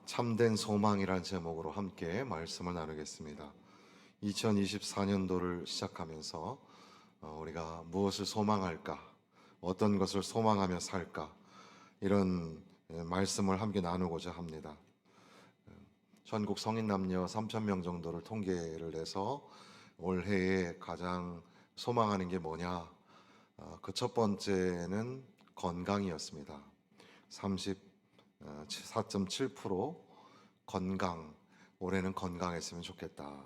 참된 소망이란 제목으로 함께 말씀을 나누겠습니다. 2024년도를 시작하면서 우리가 무엇을 소망할까, 어떤 것을 소망하며 살까, 이런 말씀을 함께 나누고자 합니다. 전국 성인 남녀 3천 명 정도를 통계를 해서 올해에 가장 소망하는 게 뭐냐? 그 첫 번째는 건강이었습니다. 34.7% 건강, 올해는 건강했으면 좋겠다.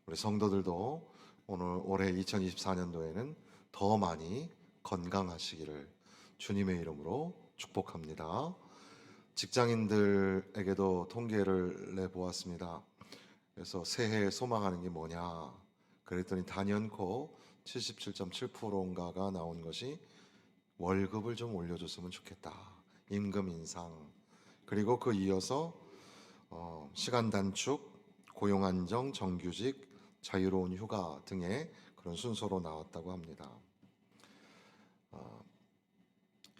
우리 성도들도 올해 2024년도에는 더 많이 건강하시기를 주님의 이름으로 축복합니다. 직장인들에게도 통계를 내보았습니다. 그래서 새해에 소망하는 게 뭐냐? 그랬더니 단연코 77.7%인가가 나온 것이 월급을 좀 올려줬으면 좋겠다. 임금 인상. 그리고 그 이어서 시간 단축, 고용 안정, 정규직, 자유로운 휴가 등의 그런 순서로 나왔다고 합니다.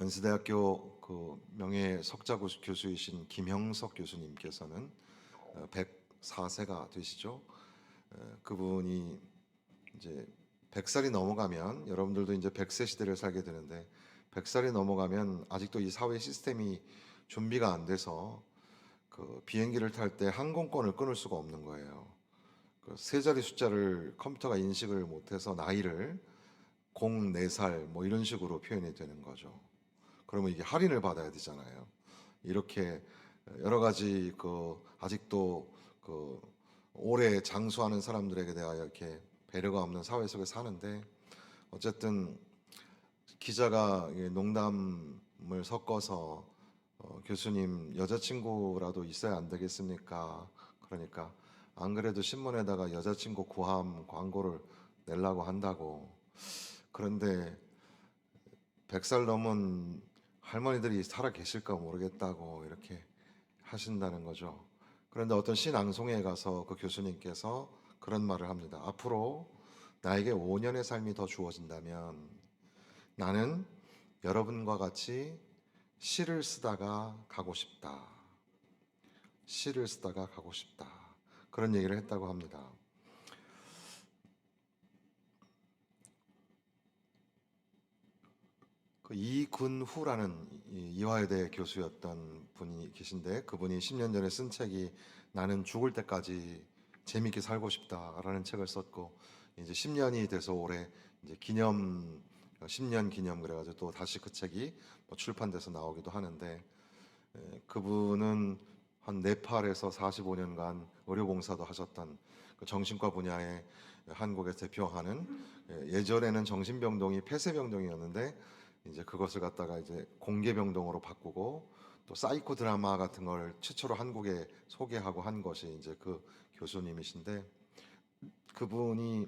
연세대학교 그 명예 석좌 교수이신 김형석 교수님께서는 104세가 되시죠. 그분이 이제 100살이 넘어가면 여러분들도 이제 100세 시대를 살게 되는데 100살이 넘어가면 아직도 이 사회 시스템이 준비가 안 돼서 그 비행기를 탈 때 항공권을 끊을 수가 없는 거예요. 그 세 자리 숫자를 컴퓨터가 인식을 못해서 나이를 04살 뭐 이런 식으로 표현이 되는 거죠. 그러면 이게 할인을 받아야 되잖아요. 이렇게 여러 가지 그 아직도 그 오래 장수하는 사람들에게 대하여 이렇게 배려가 없는 사회 속에 사는데 어쨌든 기자가 농담을 섞어서 교수님 여자친구라도 있어야 안 되겠습니까? 그러니까 안 그래도 신문에다가 여자친구 구함 광고를 내려고 한다고. 그런데 100살 넘은 할머니들이 살아 계실까 모르겠다고 이렇게 하신다는 거죠. 그런데 어떤 신앙송회에 가서 그 교수님께서 그런 말을 합니다. 앞으로 나에게 5년의 삶이 더 주어진다면 나는 여러분과 같이 시를 쓰다가 가고 싶다. 시를 쓰다가 가고 싶다. 그런 얘기를 했다고 합니다. 그 이근후라는 이화여대 교수였던 분이 계신데 그분이 10년 전에 쓴 책이 나는 죽을 때까지 재밌게 살고 싶다라는 책을 썼고 이제 10년이 돼서 올해 이제 기념 10년 기념 그래가지고 또 다시 그 책이 뭐 출판돼서 나오기도 하는데 그분은 한 네팔에서 45년간 의료봉사도 하셨던 그 정신과 분야의 한국에서 대표하는 예전에는 정신병동이 폐쇄병동이었는데 이제 그것을 갖다가 이제 공개병동으로 바꾸고 또 사이코 드라마 같은 걸 최초로 한국에 소개하고 한 것이 이제 그 교수님이신데 그분이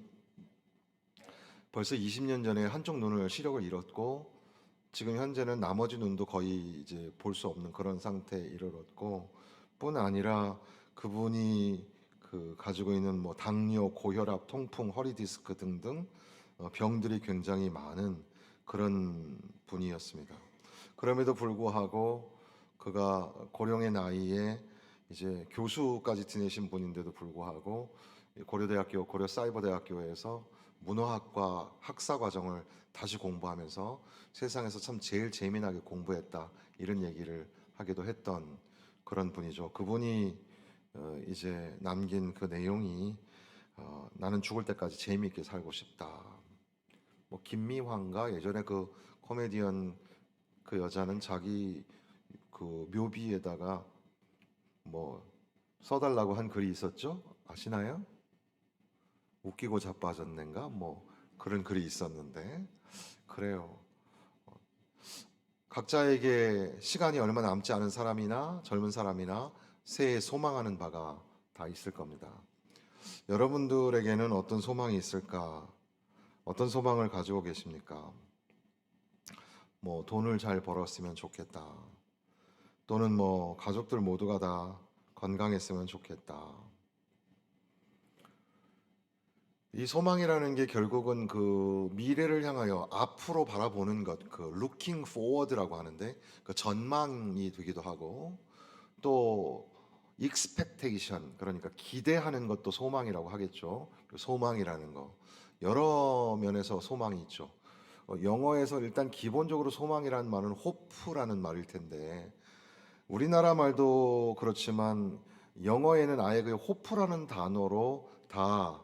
벌써 20년 전에 한쪽 눈을 시력을 잃었고 지금 현재는 나머지 눈도 거의 이제 볼 수 없는 그런 상태에 이르렀고 뿐 아니라 그분이 그 가지고 있는 뭐 당뇨, 고혈압, 통풍, 허리 디스크 등등 병들이 굉장히 많은 그런 분이었습니다. 그럼에도 불구하고 그가 고령의 나이에 이제 교수까지 지내신 분인데도 불구하고 고려대학교, 고려사이버대학교에서 문화학과 학사 과정을 다시 공부하면서 세상에서 참 제일 재미나게 공부했다 이런 얘기를 하기도 했던 그런 분이죠. 그분이 이제 남긴 그 내용이 나는 죽을 때까지 재미있게 살고 싶다. 뭐 김미환가 예전에 그 코미디언 그 여자는 자기 그 묘비에다가 뭐 써달라고 한 글이 있었죠? 아시나요? 웃기고 자빠졌는가? 뭐 그런 글이 있었는데 그래요. 각자에게 시간이 얼마 남지 않은 사람이나 젊은 사람이나 새해 소망하는 바가 다 있을 겁니다. 여러분들에게는 어떤 소망이 있을까? 어떤 소망을 가지고 계십니까? 뭐 돈을 잘 벌었으면 좋겠다. 또는 뭐 가족들 모두가 다 건강했으면 좋겠다. 이 소망이라는 게 결국은 그 미래를 향하여 앞으로 바라보는 것, 그 looking forward라고 하는데 그 전망이 되기도 하고 또 expectation, 그러니까 기대하는 것도 소망이라고 하겠죠. 소망이라는 거 여러 면에서 소망이 있죠. 영어에서 일단 기본적으로 소망이라는 말은 hope라는 말일 텐데 우리나라 말도 그렇지만 영어에는 아예 그 hope라는 단어로 다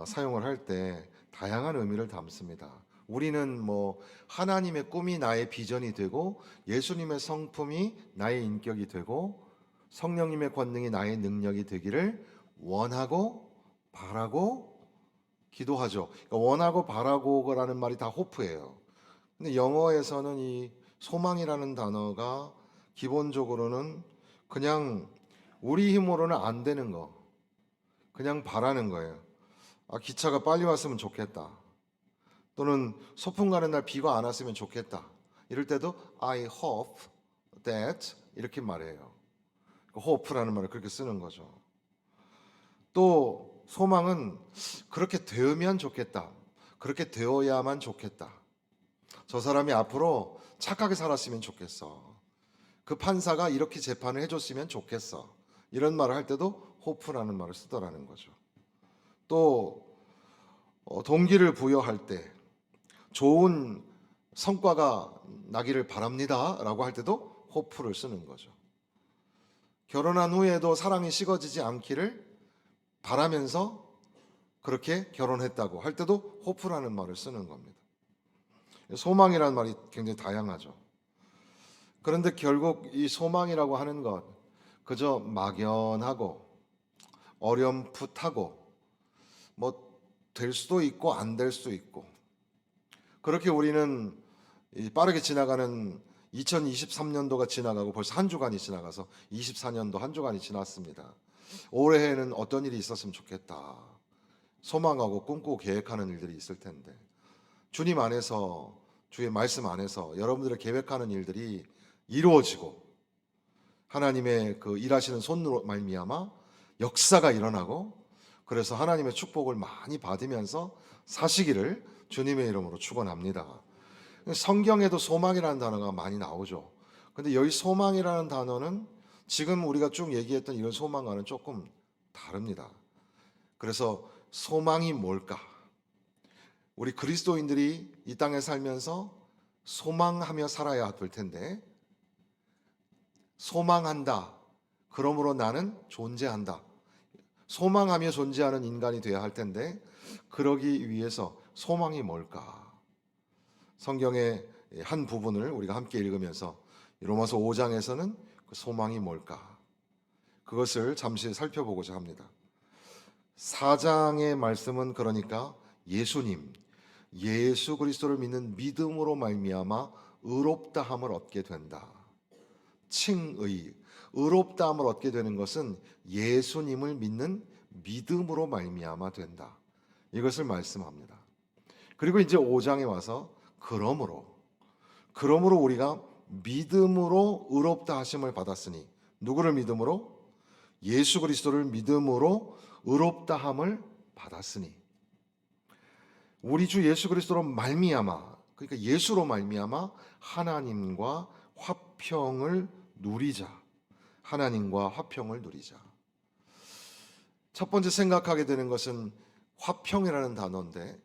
사용을 할 때 다양한 의미를 담습니다. 우리는 뭐 하나님의 꿈이 나의 비전이 되고 예수님의 성품이 나의 인격이 되고 성령님의 권능이 나의 능력이 되기를 원하고 바라고 기도하죠. 그러니까 원하고 바라고라는 말이 다 호프예요. 근데 영어에서는 이 소망이라는 단어가 기본적으로는 그냥 우리 힘으로는 안 되는 거, 그냥 바라는 거예요. 아, 기차가 빨리 왔으면 좋겠다. 또는 소풍 가는 날 비가 안 왔으면 좋겠다. 이럴 때도 I hope that 이렇게 말해요. hope라는 말을 그렇게 쓰는 거죠. 또 소망은 그렇게 되면 좋겠다. 그렇게 되어야만 좋겠다. 저 사람이 앞으로 착하게 살았으면 좋겠어. 그 판사가 이렇게 재판을 해줬으면 좋겠어. 이런 말을 할 때도 hope라는 말을 쓰더라는 거죠. 또 동기를 부여할 때 좋은 성과가 나기를 바랍니다 라고 할 때도 hope를 쓰는 거죠. 결혼한 후에도 사랑이 식어지지 않기를 바라면서 그렇게 결혼했다고 할 때도 hope라는 말을 쓰는 겁니다. 소망이라는 말이 굉장히 다양하죠. 그런데 결국 이 소망이라고 하는 것 그저 막연하고 어렴풋하고 뭐 될 수도 있고 안 될 수도 있고 그렇게 우리는 빠르게 지나가는 2023년도가 지나가고 벌써 한 주간이 지나가서 24년도 한 주간이 지났습니다. 올해에는 어떤 일이 있었으면 좋겠다. 소망하고 꿈꾸고 계획하는 일들이 있을 텐데 주님 안에서 주의 말씀 안에서 여러분들의 계획하는 일들이 이루어지고 하나님의 그 일하시는 손으로 말미암아 역사가 일어나고 그래서 하나님의 축복을 많이 받으면서 사시기를 주님의 이름으로 축원합니다. 성경에도 소망이라는 단어가 많이 나오죠. 근데 여기 소망이라는 단어는 지금 우리가 쭉 얘기했던 이런 소망과는 조금 다릅니다. 그래서 소망이 뭘까? 우리 그리스도인들이 이 땅에 살면서 소망하며 살아야 될 텐데 소망한다. 그러므로 나는 존재한다. 소망하며 존재하는 인간이 되어야 할 텐데 그러기 위해서 소망이 뭘까? 성경의 한 부분을 우리가 함께 읽으면서 로마서 5장에서는 그 소망이 뭘까? 그것을 잠시 살펴보고자 합니다. 4장의 말씀은 그러니까 예수님, 예수 그리스도를 믿는 믿음으로 말미암아 의롭다함을 얻게 된다. 칭의, 의롭다함을 얻게 되는 것은 예수님을 믿는 믿음으로 말미암아 된다. 이것을 말씀합니다. 그리고 이제 5장에 와서 그러므로 우리가 믿음으로 의롭다 하심을 받았으니 누구를 믿음으로? 예수 그리스도를 믿음으로 의롭다함을 받았으니 우리 주 예수 그리스도로 말미암아 그러니까 예수로 말미암아 하나님과 화평을 누리자. 하나님과 화평을 누리자. 첫 번째 생각하게 되는 것은 화평이라는 단어인데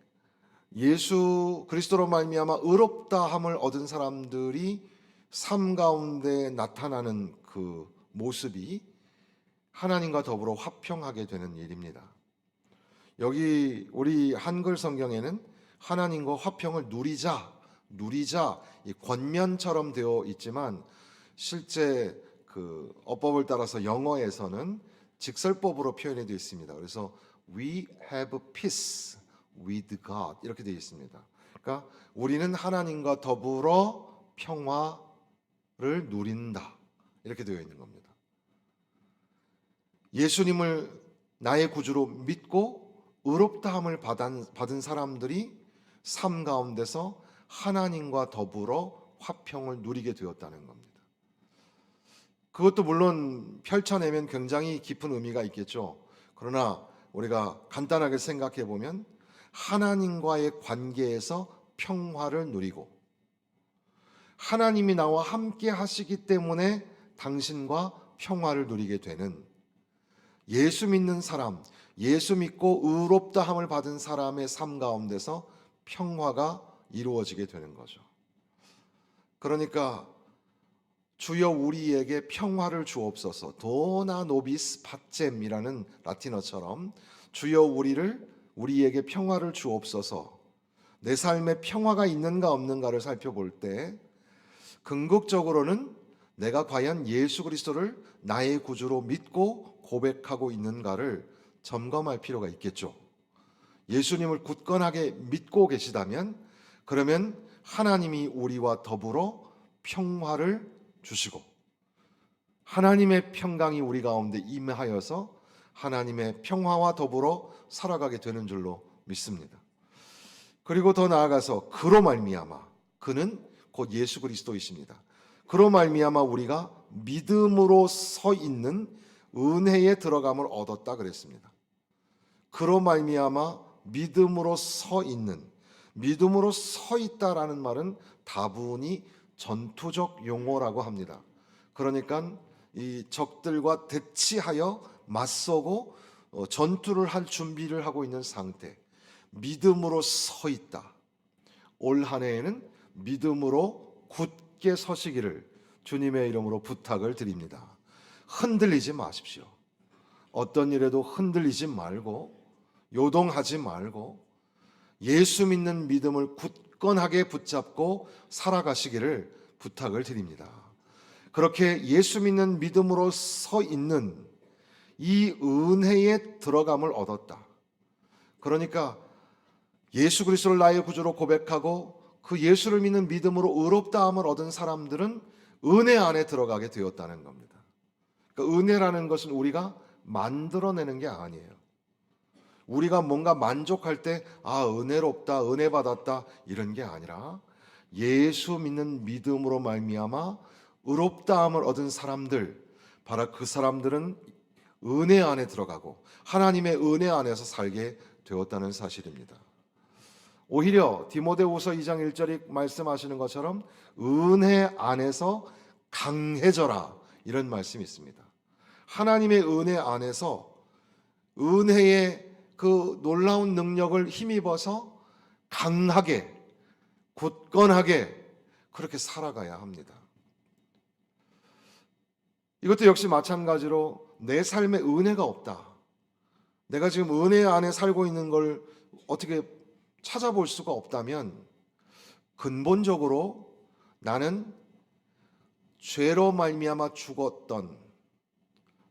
예수 그리스도로 말미암아 의롭다함을 얻은 사람들이 삶 가운데 나타나는 그 모습이 하나님과 더불어 화평하게 되는 일입니다. 여기 우리 한글 성경에는 하나님과 화평을 누리자 이 권면처럼 되어 있지만 실제 그 어법을 따라서 영어에서는 직설법으로 표현이 되어 있습니다. 그래서 we have peace with God 이렇게 되어 있습니다. 그러니까 우리는 하나님과 더불어 평화를 누린다 이렇게 되어 있는 겁니다. 예수님을 나의 구주로 믿고 의롭다함을 받은 사람들이 삶 가운데서 하나님과 더불어 화평을 누리게 되었다는 겁니다. 그것도 물론 펼쳐내면 굉장히 깊은 의미가 있겠죠. 그러나 우리가 간단하게 생각해 보면 하나님과의 관계에서 평화를 누리고 하나님이 나와 함께 하시기 때문에 당신과 평화를 누리게 되는 예수 믿는 사람, 예수 믿고 의롭다함을 받은 사람의 삶 가운데서 평화가 이루어지게 되는 거죠. 그러니까 주여 우리에게 평화를 주옵소서. 도나 노비스 팟젬이라는 라틴어처럼 주여 우리에게 평화를 주옵소서. 내 삶에 평화가 있는가 없는가를 살펴볼 때 궁극적으로는 내가 과연 예수 그리스도를 나의 구주로 믿고 고백하고 있는가를 점검할 필요가 있겠죠. 예수님을 굳건하게 믿고 계시다면 그러면 하나님이 우리와 더불어 평화를 주시고 하나님의 평강이 우리 가운데 임하여서 하나님의 평화와 더불어 살아가게 되는 줄로 믿습니다. 그리고 더 나아가서 그로 말미암아, 그는 곧 예수 그리스도이십니다. 그로 말미암아 우리가 믿음으로 서 있는 은혜에 들어감을 얻었다 그랬습니다. 그로 말미암아 믿음으로 서 있는, 믿음으로 서 있다라는 말은 다분히 전투적 용어라고 합니다. 그러니까 이 적들과 대치하여 맞서고 전투를 할 준비를 하고 있는 상태, 믿음으로 서 있다. 올 한 해에는 믿음으로 굳게 서시기를 주님의 이름으로 부탁을 드립니다. 흔들리지 마십시오. 어떤 일에도 흔들리지 말고 요동하지 말고 예수 믿는 믿음을 굳건하게 붙잡고 살아가시기를 부탁을 드립니다. 그렇게 예수 믿는 믿음으로 서 있는 이 은혜에 들어감을 얻었다. 그러니까 예수 그리스도를 나의 구주로 고백하고 그 예수를 믿는 믿음으로 의롭다함을 얻은 사람들은 은혜 안에 들어가게 되었다는 겁니다. 그러니까 은혜라는 것은 우리가 만들어내는 게 아니에요. 우리가 뭔가 만족할 때 은혜롭다, 은혜 받았다 이런 게 아니라 예수 믿는 믿음으로 말미암아 의롭다함을 얻은 사람들, 바로 그 사람들은 은혜 안에 들어가고 하나님의 은혜 안에서 살게 되었다는 사실입니다. 오히려 디모데후서 2장 1절이 말씀하시는 것처럼 은혜 안에서 강해져라 이런 말씀이 있습니다. 하나님의 은혜 안에서 은혜의 그 놀라운 능력을 힘입어서 강하게 굳건하게 그렇게 살아가야 합니다. 이것도 역시 마찬가지로 내 삶에 은혜가 없다. 내가 지금 은혜 안에 살고 있는 걸 어떻게 찾아볼 수가 없다면 근본적으로 나는 죄로 말미암아 죽었던,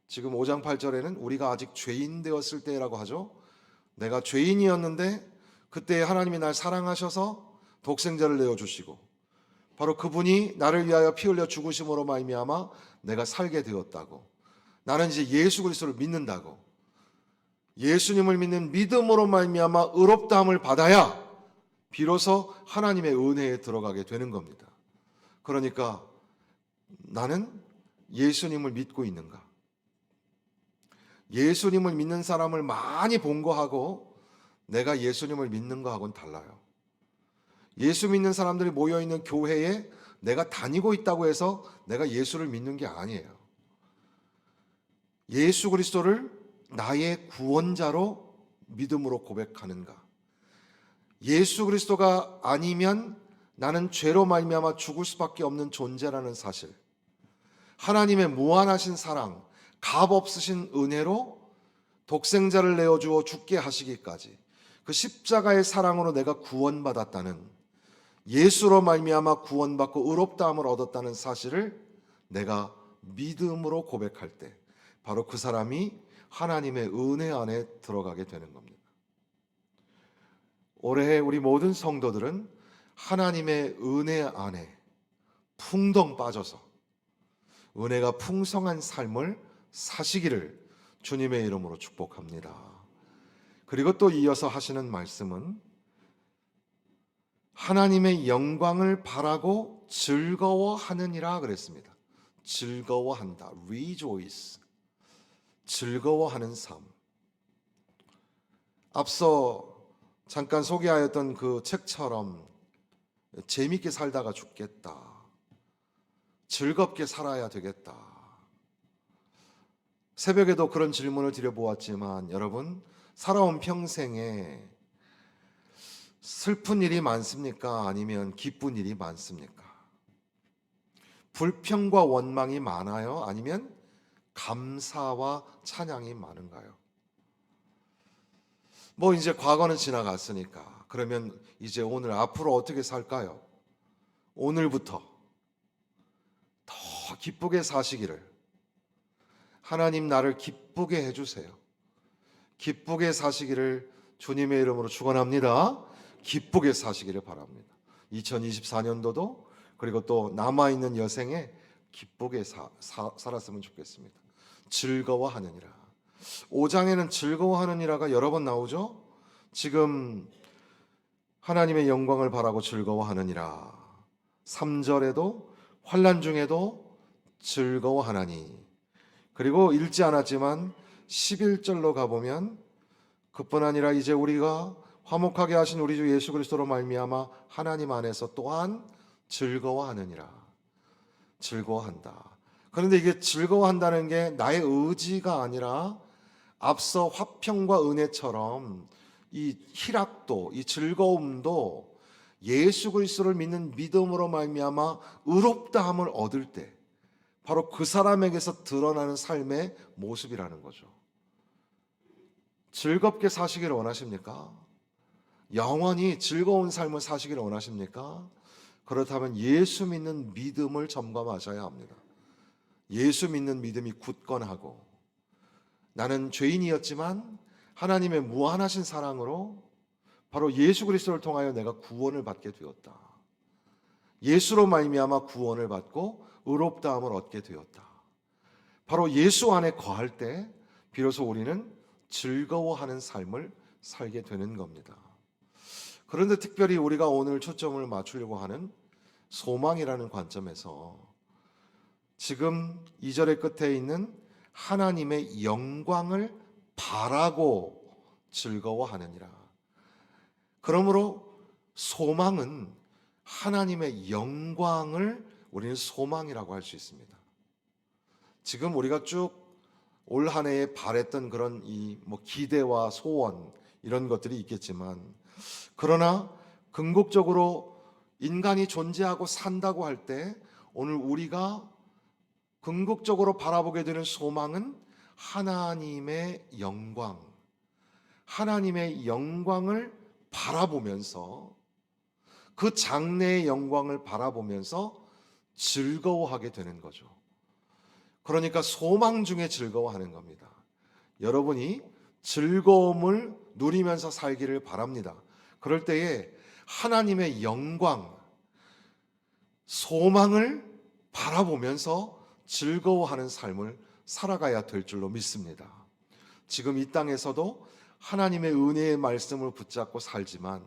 지금 5장 8절에는 우리가 아직 죄인 되었을 때라고 하죠. 내가 죄인이었는데 그때 하나님이 날 사랑하셔서 독생자를 내어주시고 바로 그분이 나를 위하여 피 흘려 죽으심으로 말미암아 내가 살게 되었다고, 나는 이제 예수 그리스도를 믿는다고, 예수님을 믿는 믿음으로 말미암아 의롭다함을 받아야 비로소 하나님의 은혜에 들어가게 되는 겁니다. 그러니까 나는 예수님을 믿고 있는가? 예수님을 믿는 사람을 많이 본 거하고 내가 예수님을 믿는 거하고는 달라요. 예수 믿는 사람들이 모여있는 교회에 내가 다니고 있다고 해서 내가 예수를 믿는 게 아니에요. 예수 그리스도를 나의 구원자로 믿음으로 고백하는가? 예수 그리스도가 아니면 나는 죄로 말미암아 죽을 수밖에 없는 존재라는 사실, 하나님의 무한하신 사랑, 값없으신 은혜로 독생자를 내어주어 죽게 하시기까지 그 십자가의 사랑으로 내가 구원받았다는, 예수로 말미암아 구원받고 의롭다함을 얻었다는 사실을 내가 믿음으로 고백할 때 바로 그 사람이 하나님의 은혜 안에 들어가게 되는 겁니다. 올해 우리 모든 성도들은 하나님의 은혜 안에 풍덩 빠져서 은혜가 풍성한 삶을 사시기를 주님의 이름으로 축복합니다. 그리고 또 이어서 하시는 말씀은 하나님의 영광을 바라고 즐거워하느니라 그랬습니다. 즐거워한다. rejoice. 즐거워하는 삶. 앞서 잠깐 소개하였던 그 책처럼 재밌게 살다가 죽겠다. 즐겁게 살아야 되겠다. 새벽에도 그런 질문을 드려보았지만 여러분, 살아온 평생에 슬픈 일이 많습니까? 아니면 기쁜 일이 많습니까? 불평과 원망이 많아요? 아니면 감사와 찬양이 많은가요? 뭐 이제 과거는 지나갔으니까 그러면 이제 오늘 앞으로 어떻게 살까요? 오늘부터 더 기쁘게 사시기를, 하나님 나를 기쁘게 해주세요. 기쁘게 사시기를 주님의 이름으로 축원합니다. 기쁘게 사시기를 바랍니다. 2024년도도 그리고 또 남아있는 여생에 기쁘게 살았으면 좋겠습니다. 즐거워하느니라. 5장에는 즐거워하느니라가 여러 번 나오죠. 지금 하나님의 영광을 바라고 즐거워하느니라. 3절에도 환난 중에도 즐거워하나니. 그리고 읽지 않았지만 11절로 가보면 그뿐 아니라 이제 우리가 화목하게 하신 우리 주 예수 그리스도로 말미암아 하나님 안에서 또한 즐거워하느니라. 즐거워한다. 그런데 이게 즐거워한다는 게 나의 의지가 아니라 앞서 화평과 은혜처럼 이 희락도, 이 즐거움도 예수 그리스도를 믿는 믿음으로 말미암아 의롭다함을 얻을 때 바로 그 사람에게서 드러나는 삶의 모습이라는 거죠. 즐겁게 사시기를 원하십니까? 영원히 즐거운 삶을 사시기를 원하십니까? 그렇다면 예수 믿는 믿음을 점검하셔야 합니다. 예수 믿는 믿음이 굳건하고, 나는 죄인이었지만 하나님의 무한하신 사랑으로 바로 예수 그리스도를 통하여 내가 구원을 받게 되었다. 예수로 말미암아 구원을 받고 의롭다함을 얻게 되었다. 바로 예수 안에 거할 때 비로소 우리는 즐거워하는 삶을 살게 되는 겁니다. 그런데 특별히 우리가 오늘 초점을 맞추려고 하는 소망이라는 관점에서 지금 2절의 끝에 있는 하나님의 영광을 바라고 즐거워하느니라. 그러므로 소망은 하나님의 영광을 우리는 소망이라고 할 수 있습니다. 지금 우리가 쭉 올 한 해에 바랬던 그런 기대와 소원 이런 것들이 있겠지만, 그러나 궁극적으로 인간이 존재하고 산다고 할 때 오늘 우리가 궁극적으로 바라보게 되는 소망은 하나님의 영광, 하나님의 영광을 바라보면서, 그 장래의 영광을 바라보면서 즐거워하게 되는 거죠. 그러니까 소망 중에 즐거워하는 겁니다. 여러분이 즐거움을 누리면서 살기를 바랍니다. 그럴 때에 하나님의 영광, 소망을 바라보면서 즐거워하는 삶을 살아가야 될 줄로 믿습니다. 지금 이 땅에서도 하나님의 은혜의 말씀을 붙잡고 살지만,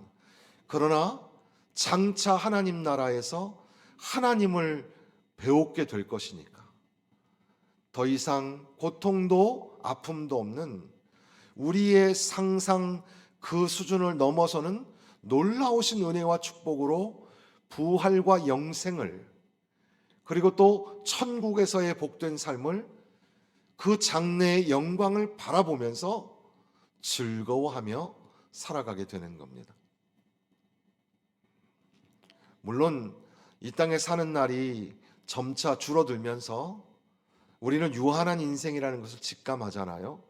그러나 장차 하나님 나라에서 하나님을 배우게 될 것이니까 더 이상 고통도 아픔도 없는, 우리의 상상 그 수준을 넘어서는 놀라우신 은혜와 축복으로 부활과 영생을, 그리고 또 천국에서의 복된 삶을, 그 장래의 영광을 바라보면서 즐거워하며 살아가게 되는 겁니다. 물론 이 땅에 사는 날이 점차 줄어들면서 우리는 유한한 인생이라는 것을 직감하잖아요.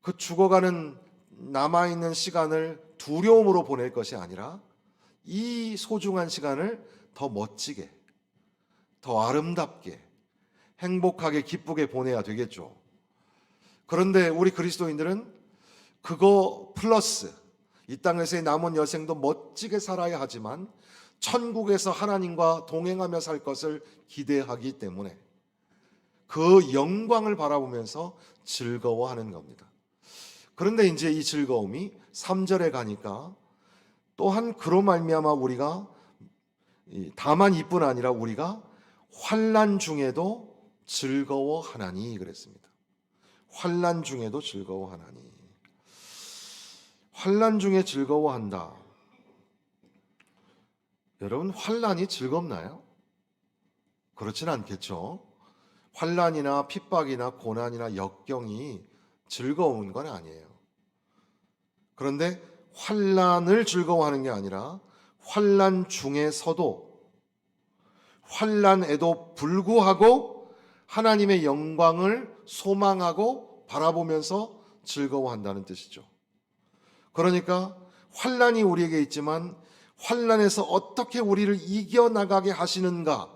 그 죽어가는 남아있는 시간을 두려움으로 보낼 것이 아니라 이 소중한 시간을 더 멋지게, 더 아름답게, 행복하게, 기쁘게 보내야 되겠죠. 그런데 우리 그리스도인들은 그거 플러스 이 땅에서의 남은 여생도 멋지게 살아야 하지만 천국에서 하나님과 동행하며 살 것을 기대하기 때문에 그 영광을 바라보면서 즐거워하는 겁니다. 그런데 이제 이 즐거움이 3절에 가니까 또한 그로 말미암아 우리가 다만 이뿐 아니라 우리가 환난 중에도 즐거워하나니 그랬습니다. 환난 중에도 즐거워하나니. 환난 중에 즐거워한다. 여러분, 환난이 즐겁나요? 그렇진 않겠죠. 환난이나 핍박이나 고난이나 역경이 즐거운 건 아니에요. 그런데 환난을 즐거워하는 게 아니라 환난 중에서도, 환난에도 불구하고 하나님의 영광을 소망하고 바라보면서 즐거워한다는 뜻이죠. 그러니까 환난이 우리에게 있지만 환난에서 어떻게 우리를 이겨나가게 하시는가,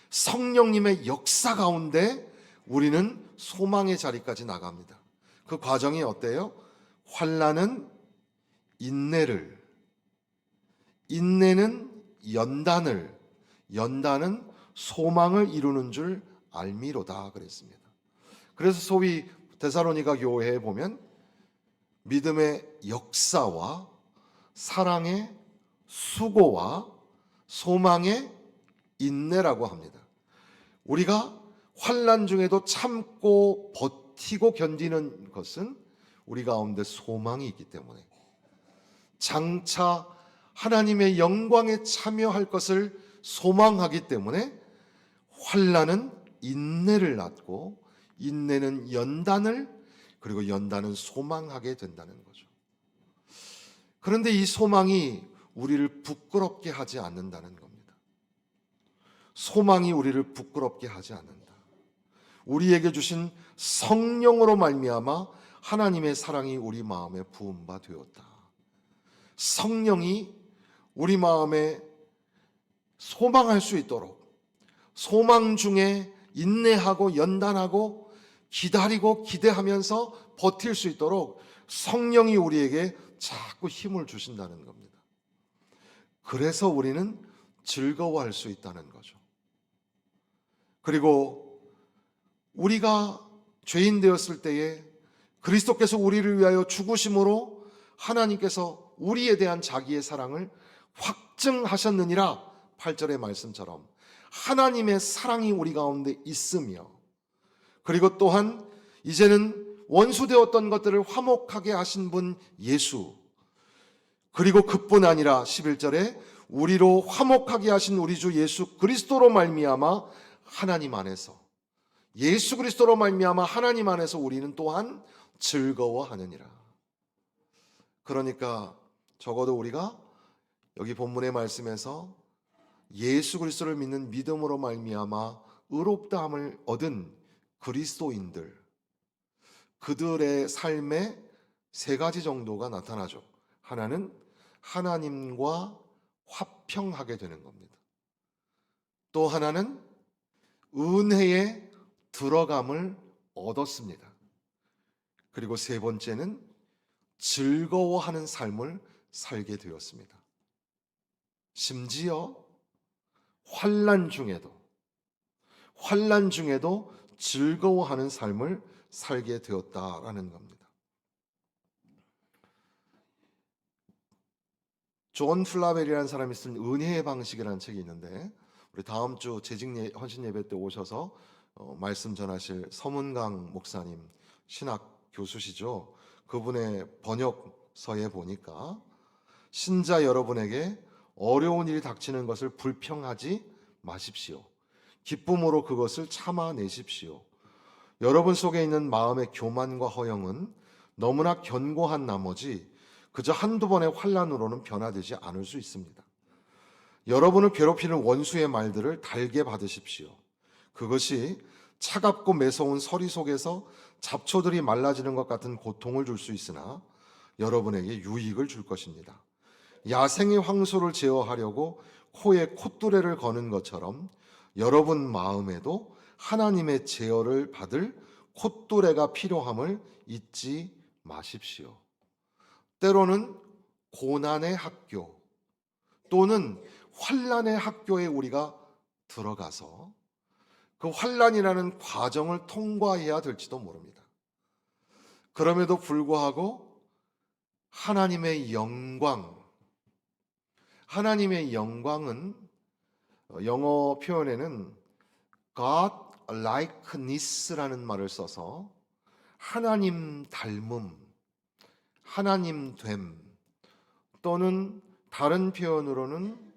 성령님의 역사 가운데 우리는 소망의 자리까지 나갑니다. 그 과정이 어때요? 환난은 인내를, 인내는 연단을, 연단은 소망을 이루는 줄 알미로다 그랬습니다. 그래서 소위 데살로니가 교회에 보면 믿음의 역사와 사랑의 수고와 소망의 인내라고 합니다. 우리가 환난 중에도 참고 버티고 견디는 것은 우리 가운데 소망이 있기 때문에, 장차 하나님의 영광에 참여할 것을 소망하기 때문에 환난은 인내를 낳고 인내는 연단을, 그리고 연단은 소망하게 된다는 거죠. 그런데 이 소망이 우리를 부끄럽게 하지 않는다는 겁니다. 소망이 우리를 부끄럽게 하지 않는다. 우리에게 주신 성령으로 말미암아 하나님의 사랑이 우리 마음에 부은 바 되었다. 성령이 우리 마음에 소망할 수 있도록, 소망 중에 인내하고 연단하고 기다리고 기대하면서 버틸 수 있도록 성령이 우리에게 자꾸 힘을 주신다는 겁니다. 그래서 우리는 즐거워할 수 있다는 거죠. 그리고 우리가 죄인 되었을 때에 그리스도께서 우리를 위하여 죽으심으로 하나님께서 우리에 대한 자기의 사랑을 확증하셨느니라, 8절의 말씀처럼 하나님의 사랑이 우리 가운데 있으며, 그리고 또한 이제는 원수되었던 것들을 화목하게 하신 분 예수, 그리고 그뿐 아니라 11절에 우리로 화목하게 하신 우리 주 예수 그리스도로 말미암아 하나님 안에서, 예수 그리스도로 말미암아 하나님 안에서 우리는 또한 즐거워하느니라. 그러니까 적어도 우리가 여기 본문의 말씀에서 예수 그리스도를 믿는 믿음으로 말미암아 의롭다함을 얻은 그리스도인들, 그들의 삶에 세 가지 정도가 나타나죠. 하나는 하나님과 화평하게 되는 겁니다. 또 하나는 은혜에 들어감을 얻었습니다. 그리고 세 번째는 즐거워하는 삶을 살게 되었습니다. 심지어 환난 중에도 즐거워하는 삶을 살게 되었다라는 겁니다. 존 플라벨이라는 사람이 쓴 은혜의 방식이라는 책이 있는데, 우리 다음 주 재직 헌신 예배 때 오셔서 말씀 전하실 서문강 목사님, 신학 교수시죠. 그분의 번역서에 보니까 신자 여러분에게 어려운 일이 닥치는 것을 불평하지 마십시오. 기쁨으로 그것을 참아내십시오. 여러분 속에 있는 마음의 교만과 허영은 너무나 견고한 나머지 그저 한두 번의 환난으로는 변화되지 않을 수 있습니다. 여러분을 괴롭히는 원수의 말들을 달게 받으십시오. 그것이 차갑고 매서운 서리 속에서 잡초들이 말라지는 것 같은 고통을 줄 수 있으나 여러분에게 유익을 줄 것입니다. 야생의 황소를 제어하려고 코에 콧뚜레를 거는 것처럼 여러분 마음에도 하나님의 제어를 받을 콧뚜레가 필요함을 잊지 마십시오. 때로는 고난의 학교 또는 환난의 학교에 우리가 들어가서 그 환난이라는 과정을 통과해야 될지도 모릅니다. 그럼에도 불구하고 하나님의 영광은 영어 표현에는 God likeness라는 말을 써서 하나님 닮음, 하나님 됨, 또는 다른 표현으로는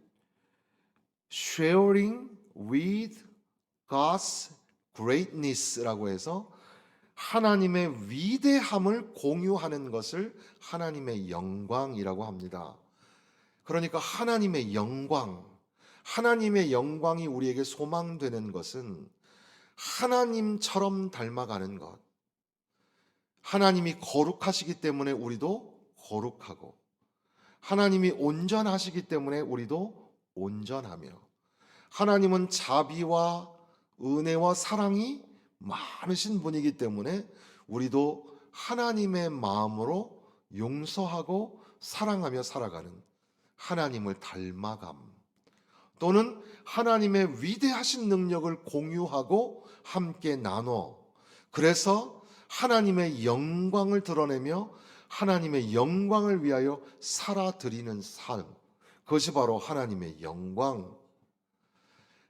sharing with God's greatness라고 해서 하나님의 위대함을 공유하는 것을 하나님의 영광이라고 합니다. 그러니까 하나님의 영광이 우리에게 소망되는 것은 하나님처럼 닮아가는 것. 하나님이 거룩하시기 때문에 우리도 거룩하고, 하나님이 온전하시기 때문에 우리도 온전하며, 하나님은 자비와 은혜와 사랑이 많으신 분이기 때문에 우리도 하나님의 마음으로 용서하고 사랑하며 살아가는 하나님을 닮아감, 또는 하나님의 위대하신 능력을 공유하고 함께 나눠, 그래서 하나님의 영광을 드러내며 하나님의 영광을 위하여 살아드리는 삶, 그것이 바로 하나님의 영광.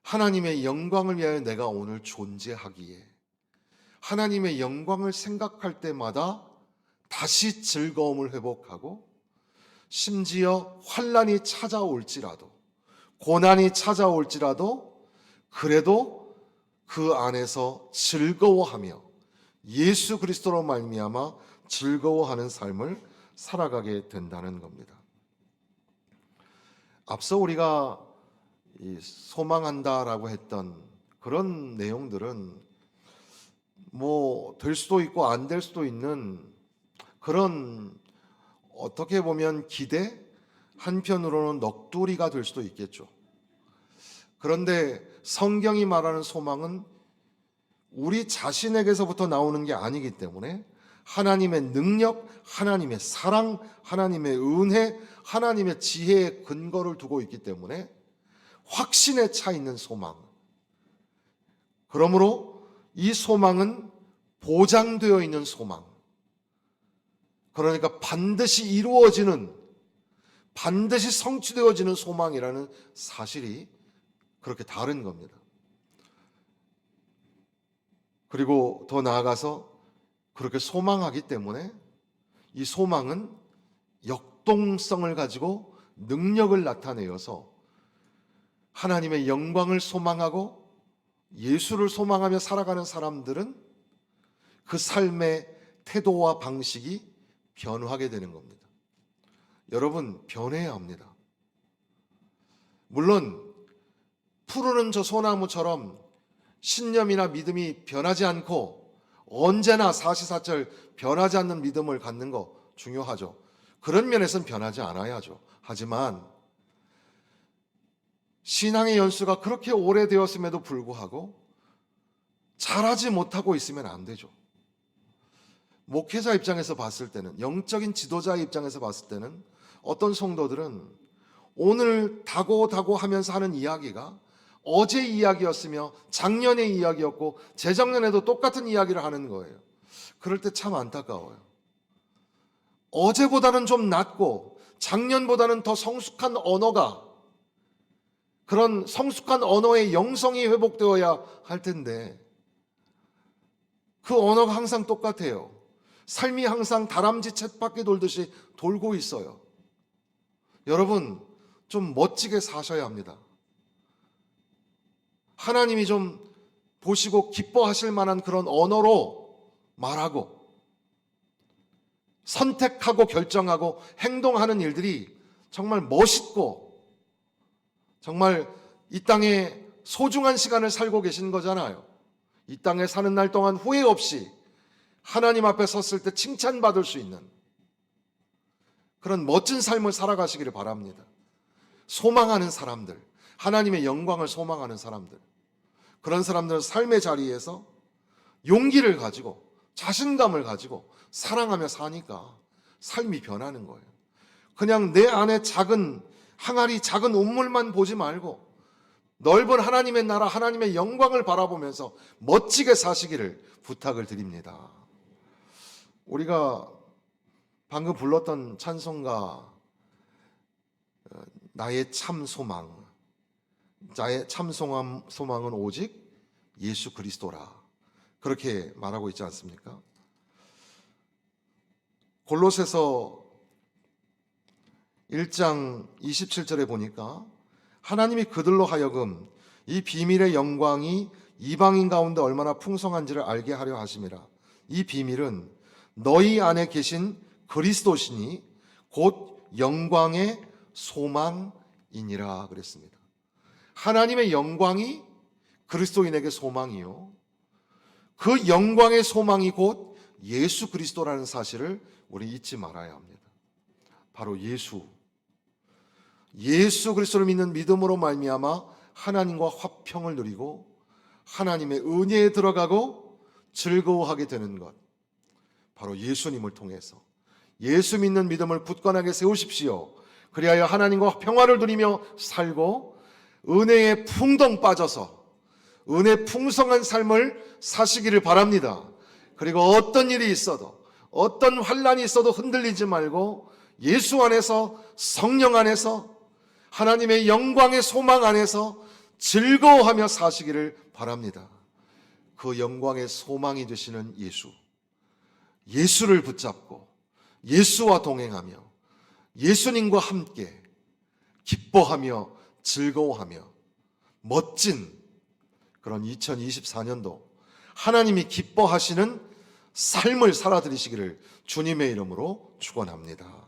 하나님의 영광을 위하여 내가 오늘 존재하기에, 하나님의 영광을 생각할 때마다 다시 즐거움을 회복하고, 심지어 환난이 찾아올지라도, 고난이 찾아올지라도 그래도 그 안에서 즐거워하며 예수 그리스도로 말미암아 즐거워하는 삶을 살아가게 된다는 겁니다. 앞서 우리가 소망한다라고 했던 그런 내용들은 뭐 될 수도 있고 안 될 수도 있는 그런, 어떻게 보면 기대, 한편으로는 넋두리가 될 수도 있겠죠. 그런데 성경이 말하는 소망은 우리 자신에게서부터 나오는 게 아니기 때문에 하나님의 능력, 하나님의 사랑, 하나님의 은혜, 하나님의 지혜에 근거를 두고 있기 때문에 확신에 차 있는 소망. 그러므로 이 소망은 보장되어 있는 소망. 그러니까 반드시 이루어지는, 반드시 성취되어지는 소망이라는 사실이 그렇게 다른 겁니다. 그리고 더 나아가서 그렇게 소망하기 때문에 이 소망은 역동성을 가지고 능력을 나타내어서 하나님의 영광을 소망하고 예수를 소망하며 살아가는 사람들은 그 삶의 태도와 방식이 변화하게 되는 겁니다. 여러분, 변해야 합니다. 물론 푸르는 저 소나무처럼 신념이나 믿음이 변하지 않고 언제나 사시사철 변하지 않는 믿음을 갖는 거 중요하죠. 그런 면에서는 변하지 않아야죠. 하지만 신앙의 연수가 그렇게 오래되었음에도 불구하고 잘하지 못하고 있으면 안 되죠. 목회자 입장에서 봤을 때는, 영적인 지도자의 입장에서 봤을 때는 어떤 성도들은 오늘 다고 하면서 하는 이야기가 어제 이야기였으며 작년의 이야기였고 재작년에도 똑같은 이야기를 하는 거예요. 그럴 때 참 안타까워요. 어제보다는 좀 낫고 작년보다는 더 성숙한 언어가, 그런 성숙한 언어의 영성이 회복되어야 할 텐데 그 언어가 항상 똑같아요. 삶이 항상 다람쥐 쳇바퀴 돌듯이 돌고 있어요. 여러분, 좀 멋지게 사셔야 합니다. 하나님이 좀 보시고 기뻐하실 만한 그런 언어로 말하고 선택하고 결정하고 행동하는 일들이 정말 멋있고, 정말 이 땅에 소중한 시간을 살고 계신 거잖아요. 이 땅에 사는 날 동안 후회 없이 하나님 앞에 섰을 때 칭찬받을 수 있는 그런 멋진 삶을 살아가시기를 바랍니다. 소망하는 사람들, 하나님의 영광을 소망하는 사람들, 그런 사람들은 삶의 자리에서 용기를 가지고 자신감을 가지고 사랑하며 사니까 삶이 변하는 거예요. 그냥 내 안에 작은 항아리, 작은 우물만 보지 말고 넓은 하나님의 나라, 하나님의 영광을 바라보면서 멋지게 사시기를 부탁을 드립니다. 우리가 방금 불렀던 찬송가, 나의 참 소망, 나의 참 소망은 오직 예수 그리스도라, 그렇게 말하고 있지 않습니까? 골로새서 1장 27절에 보니까 하나님이 그들로 하여금 이 비밀의 영광이 이방인 가운데 얼마나 풍성한지를 알게 하려 하심이라. 이 비밀은 너희 안에 계신 그리스도시니 곧 영광의 소망이니라 그랬습니다. 하나님의 영광이 그리스도인에게 소망이요, 그 영광의 소망이 곧 예수 그리스도라는 사실을 우리 잊지 말아야 합니다. 바로 예수 그리스도를 믿는 믿음으로 말미암아 하나님과 화평을 누리고 하나님의 은혜에 들어가고 즐거워하게 되는 것, 바로 예수님을 통해서 예수 믿는 믿음을 굳건하게 세우십시오. 그리하여 하나님과 평화를 누리며 살고 은혜에 풍덩 빠져서 은혜 풍성한 삶을 사시기를 바랍니다. 그리고 어떤 일이 있어도 어떤 환난이 있어도 흔들리지 말고 예수 안에서, 성령 안에서, 하나님의 영광의 소망 안에서 즐거워하며 사시기를 바랍니다. 그 영광의 소망이 되시는 예수를 붙잡고 예수와 동행하며 예수님과 함께 기뻐하며 즐거워하며 멋진 그런 2024년도 하나님이 기뻐하시는 삶을 살아드리시기를 주님의 이름으로 축원합니다.